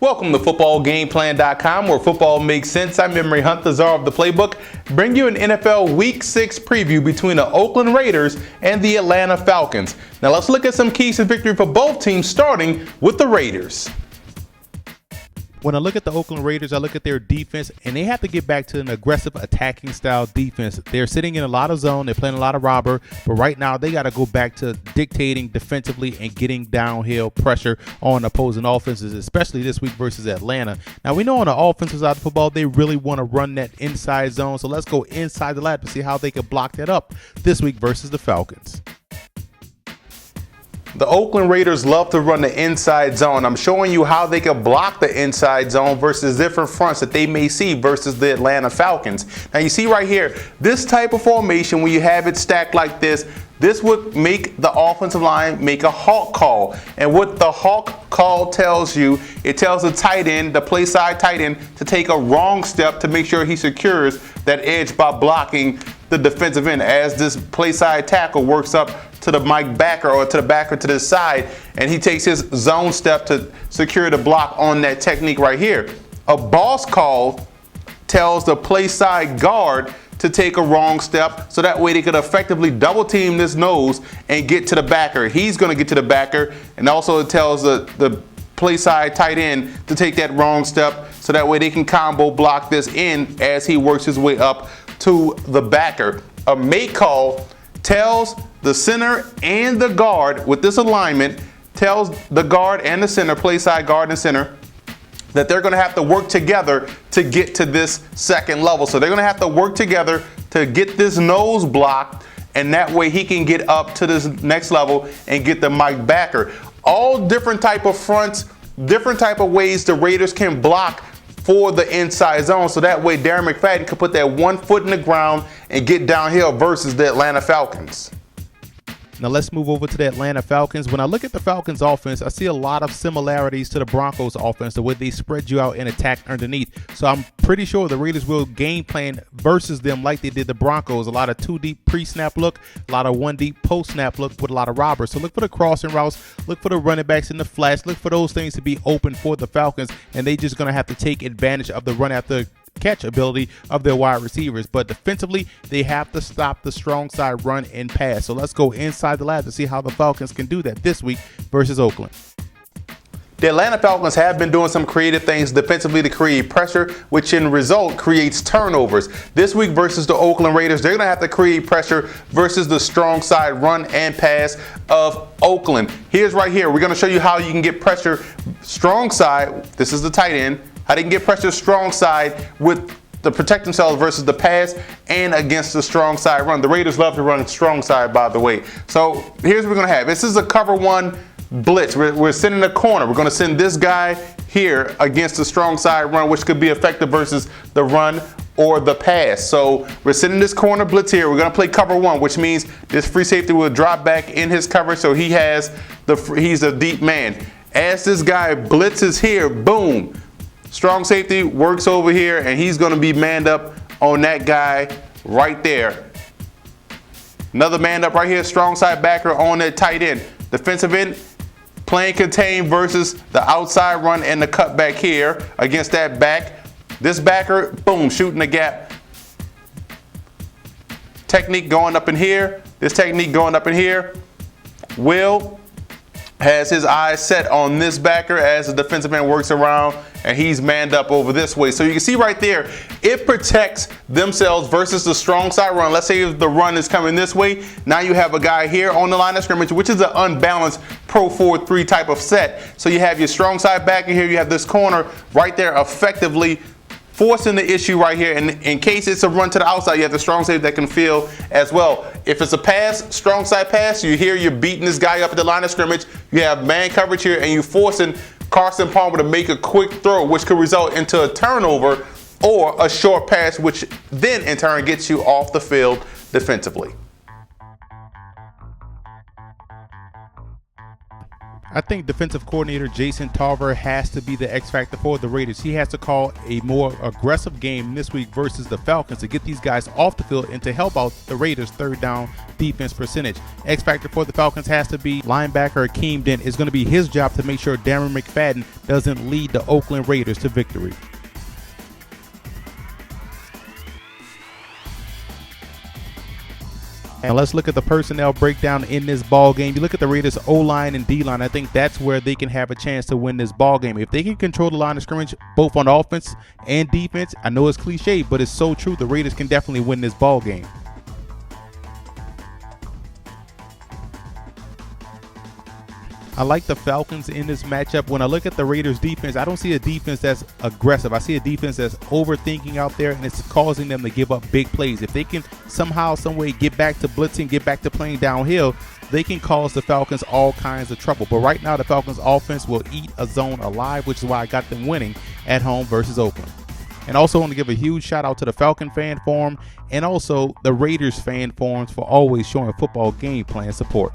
Welcome to footballgameplan.com, where football makes sense. I'm Memory Hunt, the czar of the playbook. Bring you an NFL Week 6 preview between the Oakland Raiders and the Atlanta Falcons. Now let's look at some keys to victory for both teams, starting with the Raiders. When I look at the Oakland Raiders, I look at their defense, and they have to get back to an aggressive attacking style defense. They're sitting in a lot of zone. They're playing a lot of robber, but right now they got to go back to dictating defensively and getting downhill pressure on opposing offenses, especially this week versus Atlanta. Now, we know on the offensive side of football, they really want to run that inside zone, so let's go inside the lab to see how they can block that up this week versus the Falcons. The Oakland Raiders love to run the inside zone. I'm showing you how they can block the inside zone versus different fronts that they may see versus the Atlanta Falcons. Now you see right here, this type of formation, when you have it stacked like this would make the offensive line make a hawk call. And what the hawk call tells you, it tells the tight end, the play side tight end, to take a wrong step to make sure he secures that edge by blocking the defensive end as this play side tackle works up to the Mike backer or to the backer to the side, and he takes his zone step to secure the block on that technique right here. A boss call tells the play side guard to take a wrong step, so that way they could effectively double team this nose and get to the backer. He's going to get to the backer, and also it tells the play side tight end to take that wrong step, so that way they can combo block this in as he works his way up to the backer. A make call tells the center and the guard, with this alignment, tells the guard and the center, play side guard and center, that they're going to have to work together to get to this second level. So they're going to have to work together to get this nose blocked, and that way he can get up to this next level and get the Mike backer. All different type of fronts, different type of ways the Raiders can block for the inside zone, so that way Darren McFadden could put that 1 foot in the ground and get downhill versus the Atlanta Falcons. Now let's move over to the Atlanta Falcons. When I look at the Falcons offense, I see a lot of similarities to the Broncos offense, the way they spread you out and attack underneath. So I'm pretty sure the Raiders will game plan versus them like they did the Broncos. A lot of 2-deep pre-snap look, a lot of 1-deep post-snap look with a lot of robbers. So look for the crossing routes, look for the running backs in the flash, look for those things to be open for the Falcons, and they just going to have to take advantage of the run after catch ability of their wide receivers. But defensively, they have to stop the strong side run and pass. So let's go inside the lab to see how the Falcons can do that this week versus Oakland. The Atlanta Falcons have been doing some creative things defensively to create pressure, which in result creates turnovers. This week versus the Oakland Raiders, they're going to have to create pressure versus the strong side run and pass of Oakland. Here's right here. We're going to show you how you can get pressure strong side. This is the tight end. How they can get pressure strong side with to protect themselves versus the pass and against the strong side run. The Raiders love to run strong side, by the way. So here's what we're going to have. This is a cover one blitz. We're sending a corner. We're going to send this guy here against the strong side run, which could be effective versus the run or the pass. So we're sending this corner blitz here. We're going to play cover one, which means this free safety will drop back in his coverage, so he's a deep man. As this guy blitzes here, boom, strong safety works over here, and he's going to be manned up on that guy right there. Another man up right here, strong side backer on that tight end. Defensive end playing contain versus the outside run and the cut back here against that back. This backer, boom, shooting the gap. Technique going up in here. This technique going up in here. Will has his eyes set on this backer as the defensive end works around, and he's manned up over this way. So you can see right there, it protects themselves versus the strong side run. Let's say if the run is coming this way, now you have a guy here on the line of scrimmage, which is an unbalanced Pro 4-3 type of set. So you have your strong side backer here, you have this corner right there effectively forcing the issue right here. And in case it's a run to the outside, you have the strong safety that can field as well. If it's a pass, strong side pass, you're beating this guy up at the line of scrimmage. You have man coverage here, and you're forcing Carson Palmer to make a quick throw, which could result into a turnover or a short pass, which then in turn gets you off the field defensively. I think defensive coordinator Jason Tarver has to be the X factor for the Raiders. He has to call a more aggressive game this week versus the Falcons to get these guys off the field and to help out the Raiders' third down defense percentage. X factor for the Falcons has to be linebacker Akeem Dent. It's going to be his job to make sure Darren McFadden doesn't lead the Oakland Raiders to victory. And let's look at the personnel breakdown in this ball game. You look at the Raiders O-line and D-line. I think that's where they can have a chance to win this ball game. If they can control the line of scrimmage both on offense and defense, I know it's cliche, but it's so true. The Raiders can definitely win this ball game. I like the Falcons in this matchup. When I look at the Raiders defense, I don't see a defense that's aggressive. I see a defense that's overthinking out there, and it's causing them to give up big plays. If they can somehow, some way get back to blitzing, get back to playing downhill, they can cause the Falcons all kinds of trouble. But right now, the Falcons offense will eat a zone alive, which is why I got them winning at home versus Oakland. And also want to give a huge shout out to the Falcon fan forum and also the Raiders fan forums for always showing football game plan support.